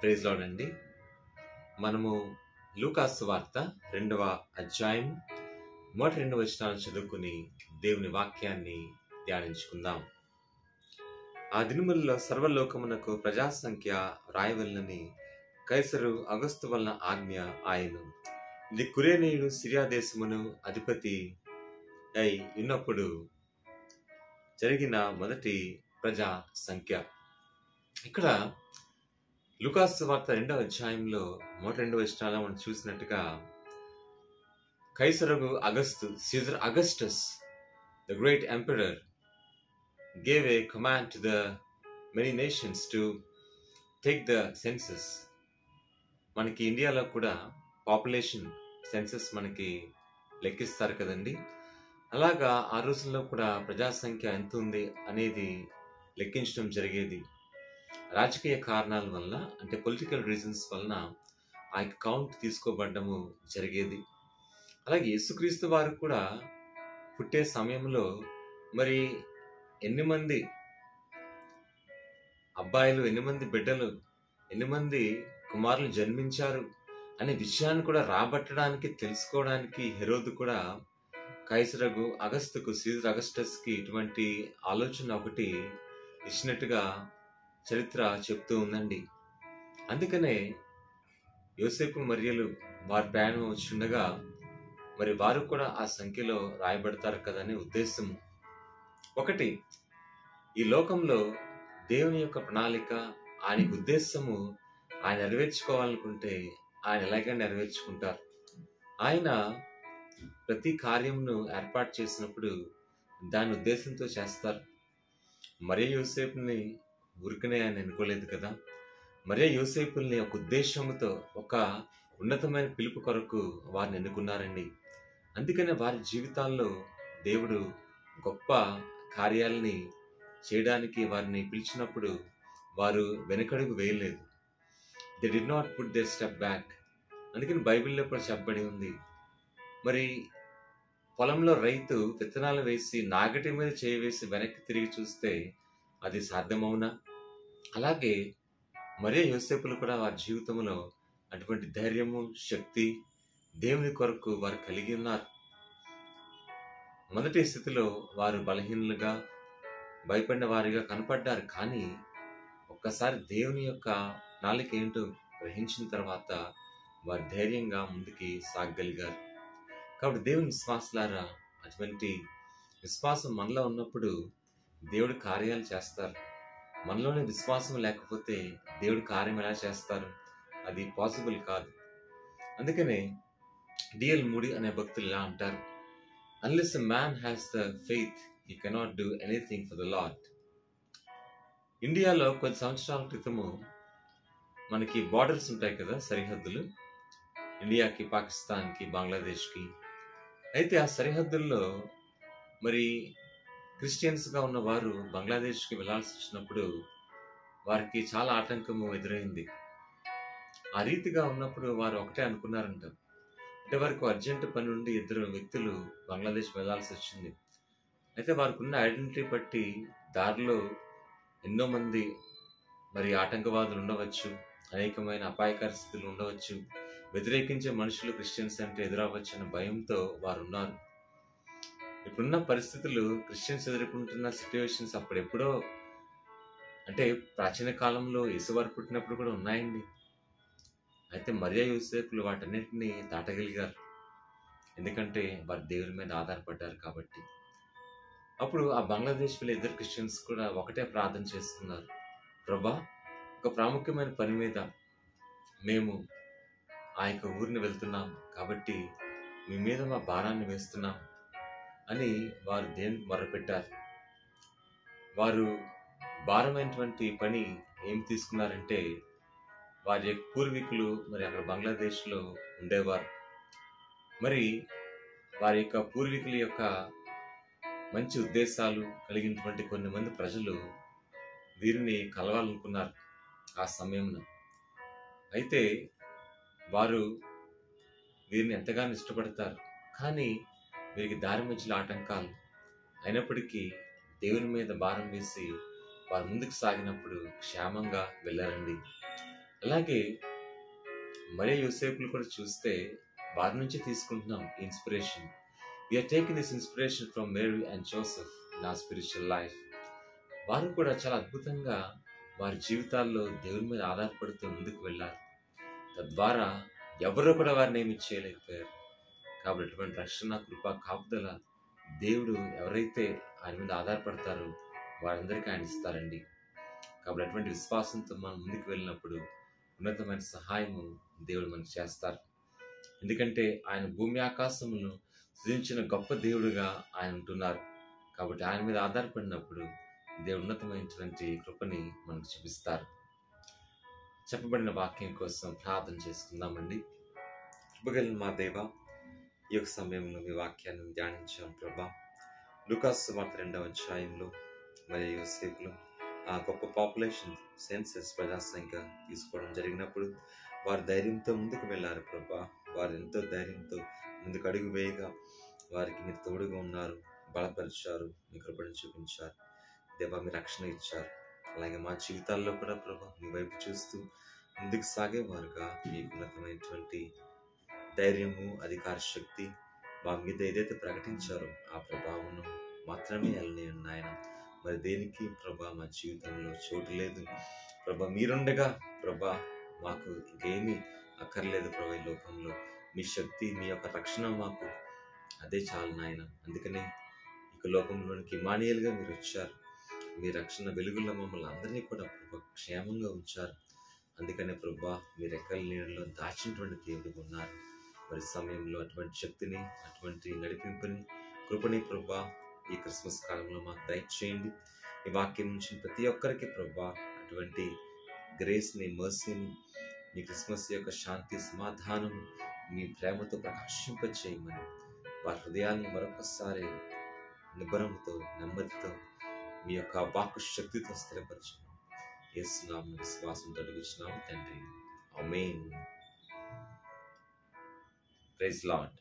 Praise lord అండి. మనము లూకాసు వార్త 2వ అధ్యాయం మొదటి 2 వచనాలు చదువుకుని దేవుని వాక్యాన్ని ధ్యానించుకుందాం. ఆ దినములలో సర్వలోకమునకు ప్రజా సంఖ్య రాయవలనని కైసరు అగస్తు వలన ఆజ్ఞ ఆయను. ఇది కురేనీయుడు సిరియా దేశమును అధిపతి అయి ఉన్నప్పుడు జరిగిన మొదటి ప్రజా సంఖ్య. ఇక్కడ లూకాసు వార్త 2వ అధ్యాయంలో మొదటి 2 వచనాలు మనం చూసినట్టుగా కైసరగు అగస్తు, Caesar Augustus, the great emperor, gave a command to the many nations to take the census. మనకి ఇండియాలో కూడా పాపులేషన్ సెన్సస్ మనకి లెక్కిస్తారు కదండి. అలాగా ఆ రోజుల్లో కూడా ప్రజా సంఖ్య ఎంత ఉంది అనేది లెక్కించడం జరిగేది. రాజకీయ కారణాల వల్ల, అంటే పొలిటికల్ రీజన్స్ వలన ఆ కౌంట్ తీసుకోబడము జరిగేది. అలాగే యేసుక్రీస్తు వారు కూడా పుట్టే సమయంలో మరి ఎన్ని మంది అబ్బాయిలు, ఎన్ని మంది బిడ్డలు, ఎన్ని మంది కుమారులు జన్మించారు అనే విషయాన్ని కూడా రాబట్టడానికి, తెలుసుకోవడానికి హెరోదు కూడా కైసరగు అగస్తుకు, సీజర్ అగస్టస్కి ఇటువంటి ఆలోచన ఒకటి ఇచ్చినట్టుగా చరిత్ర చెప్తూ ఉందండి. అందుకనే యోసేపు మరియలు వారి ప్రయాణం వచ్చిండగా మరి వారు కూడా ఆ సంఖ్యలో రాయబడతారు కదనే ఉద్దేశము. ఒకటి, ఈ లోకంలో దేవుని యొక్క ప్రణాళిక, ఆయన ఉద్దేశము ఆయన నెరవేర్చుకోవాలనుకుంటే ఆయన ఎలాగైనా నెరవేర్చుకుంటారు. ఆయన ప్రతి కార్యమును ఏర్పాటు చేసినప్పుడు దాని ఉద్దేశంతో చేస్తారు. మరియ యోసేపుని ఊరికనే ఆయన ఎన్నుకోలేదు కదా. మరియ యోసేపుల్ని ఒక ఉద్దేశంతో, ఒక ఉన్నతమైన పిలుపు కొరకు వారిని ఎన్నుకున్నారండి. అందుకనే వారి జీవితాల్లో దేవుడు గొప్ప కార్యాలని చేయడానికి వారిని పిలిచినప్పుడు వారు వెనకడుగు వేయలేదు. They did not put they step back. అందుకని బైబిల్లో కూడా చెప్పబడి ఉంది, మరి పొలంలో రైతు విత్తనాలు వేసి నాగటి మీద చేయవేసి వెనక్కి తిరిగి చూస్తే అది సాధ్యమవునా? అలాగే మరే యోసేపులు కూడా వారి జీవితంలో అటువంటి ధైర్యము, శక్తి దేవుని కొరకు వారు కలిగి ఉన్నారు. మొదటి స్థితిలో వారు బలహీనులుగా, భయపడిన వారిగా కనపడ్డారు. కానీ ఒక్కసారి దేవుని యొక్క ప్రణాళిక ఏంటో గ్రహించిన తర్వాత వారు ధైర్యంగా ముందుకి సాగగలిగారు. కాబట్టి దేవుని విశ్వాసులారా, అటువంటి విశ్వాసం మనలో ఉన్నప్పుడు దేవుడు కార్యాలు చేస్తారు. మనలోని విశ్వాసం లేకపోతే దేవుడు కార్యం ఎలా చేస్తారు? అది పాసిబుల్ కాదు. అందుకనే డిఎల్ మూడీ అనే భక్తులు ఇలా అంటారు, unless a man has the faith he cannot do anything for the lord. ఇండియాలో కొద్ది సంవత్సరాల క్రితము మనకి బార్డర్స్ ఉంటాయి కదా, సరిహద్దులు, ఇండియాకి, పాకిస్తాన్కి, బంగ్లాదేశ్కి. అయితే ఆ సరిహద్దుల్లో మరి క్రిస్టియన్స్గా ఉన్న వారు బంగ్లాదేశ్కి వెళ్లాల్సి వచ్చినప్పుడు వారికి చాలా ఆటంకము ఎదురైంది. ఆ రీతిగా ఉన్నప్పుడు వారు ఒకటే అనుకున్నారంట, అంటే వారికి అర్జెంట్ పని నుండి 2 వ్యక్తులు బంగ్లాదేశ్ వెళ్లాల్సి వచ్చింది. అయితే వారికి ఉన్న ఐడెంటిటీ బట్టి దారిలో ఎన్నో మంది మరి ఆటంకవాదులు ఉండవచ్చు, అనేకమైన అపాయకర స్థితులు ఉండవచ్చు, వ్యతిరేకించే మనుషులు క్రిస్టియన్స్ అంటే ఎదురవచ్చు అన్న భయంతో వారు ఉన్నారు. ఇప్పుడున్న పరిస్థితులు, క్రిస్టియన్స్ ఎదుర్కొంటున్న సిచ్యువేషన్స్ అప్పుడెప్పుడో, అంటే ప్రాచీన కాలంలో యేసువారు పుట్టినప్పుడు కూడా ఉన్నాయండి. అయితే మరియ యోసేపులు వాటన్నిటిని దాటగలిగారు, ఎందుకంటే వారు దేవుని మీద ఆధారపడ్డారు కాబట్టి. అప్పుడు ఆ బంగ్లాదేశ్ వీళ్ళ 2 క్రిస్టియన్స్ కూడా ఒకటే ప్రార్థన చేసుకున్నారు, ప్రభా, ఒక ప్రాముఖ్యమైన పని మీద మేము ఆ యొక్క ఊరిని వెళ్తున్నాం కాబట్టి మీ మీద మా భారాన్ని వేస్తున్నాం అని వారు దేవునికి మొరపెట్టారు. వారు భారమైనటువంటి పని ఏం తీసుకున్నారంటే, వారి యొక్క పూర్వీకులు మరి అక్కడ బంగ్లాదేశ్లో ఉండేవారు. మరి వారి యొక్క పూర్వీకుల యొక్క మంచి ఉద్దేశాలు కలిగినటువంటి కొన్ని మంది ప్రజలు వీరిని కలవాలనుకున్నారు ఆ సమయంలో. అయితే వారు వీరిని ఎంతగానో ఇష్టపడతారు, కానీ వీరికి దారి మధ్యలో ఆటంకాలు అయినప్పటికీ దేవుని మీద భారం వేసి వారు ముందుకు సాగినప్పుడు క్షేమంగా వెళ్ళారండి. అలాగే మరియ యోసేపులు కూడా చూస్తే వారి నుంచి తీసుకుంటున్నాం inspiration. We are taking this inspiration from Mary and Joseph in our spiritual life. వారు కూడా చాలా అద్భుతంగా వారి జీవితాల్లో దేవుని మీద ఆధారపడుతూ ముందుకు వెళ్ళారు. తద్వారా ఎవరు కూడా వారిని ఏమి చేయలేకపోయారు. కాబట్టి అటువంటి రక్షణ, కృప, కాపుదల దేవుడు ఎవరైతే ఆయన మీద ఆధారపడతారో వారందరికీ ఆయన ఇస్తారండి. కాబట్టి అటువంటి విశ్వాసంతో మనం ముందుకు వెళ్ళినప్పుడు ఉన్నతమైన సహాయము దేవుడు మనకు చేస్తారు. ఎందుకంటే ఆయన భూమి ఆకాశములను సృజించిన గొప్ప దేవుడుగా ఆయన ఉంటున్నారు. కాబట్టి ఆయన మీద ఆధారపడినప్పుడు దేవుడు ఉన్నతమైనటువంటి కృపని మనకు చూపిస్తారు. చెప్పబడిన వాక్యం కోసం ప్రార్థన చేసుకుందామండి. కృపగలిగిన మా దేవ, ఈ యొక్క సమయంలో మీ వాక్యాన్ని ధ్యానించాం ప్రభా. లూకాసు సువార్త 2వ అధ్యాయంలో మరియ యోసేపులు ఆ గొప్ప పాపులేషన్ సెన్సెస్ ప్రజాసంఖ్య తీసుకోవడం జరిగినప్పుడు వారు ధైర్యంతో ముందుకు వెళ్ళారు ప్రభా. వారు ఎంతో ధైర్యంతో ముందుకు అడుగు వేయగా వారికి మీరు తోడుగా ఉన్నారు, బలపరిచారు, మీ కృపను చూపించారు. దేవా, మీ రక్షణ ఇచ్చారు. అలాగే మా జీవితాల్లో కూడా ప్రభా మీ వైపు చూస్తూ ముందుకు సాగేవారుగా మీ ఉన్నతమైనటువంటి ధైర్యము, అధికార శక్తి మా మీద ఏదైతే ప్రకటించారో ఆ ప్రభావం మాత్రమే వెళ్ళని నాయన. మరి దేనికి ప్రభా మా జీవితంలో చోటు లేదు ప్రభా. మీరుండగా ప్రభా మాకు ఇంకేమీ అక్కర్లేదు ప్రభా. ఈ లోకంలో మీ శక్తి, మీ యొక్క రక్షణ మాకు అదే చాలు నాయన. అందుకనే ఇక లోకంలోనికి ఇమానియల్గా మీరు వచ్చారు. మీ రక్షణ వెలుగులో మమ్మల్ని అందరినీ కూడా ప్రభా క్షేమంగా ఉంచారు. అందుకనే ప్రభా మీరు ఎక్కల నీళ్ళలో దాచినటువంటి దేవుడు ఉన్నారు. మరి సమయంలో అటువంటి శక్తిని, అటువంటి నడిపింపుని, కృపని ప్రభా ఈ క్రిస్మస్ కాలంలో మాకు దయచేయండి. ఈ వాక్యం నుంచి ప్రతి ఒక్కరికి ప్రభా అటువంటి గ్రేస్ని, మర్సీని, మీ క్రిస్మస్ యొక్క శాంతి, సమాధానం, మీ ప్రేమతో ప్రకాశింపచేయమని వారి హృదయాన్ని మరొకసారి నిబ్బరంతో, నెమ్మదితో, మీ యొక్క వాక్కు శక్తితో స్థిరపరచండి. యేసు నామమున విశ్వాసంతో అడుగుచున్నాము తండ్రి. ఆమేన్. Praise lord.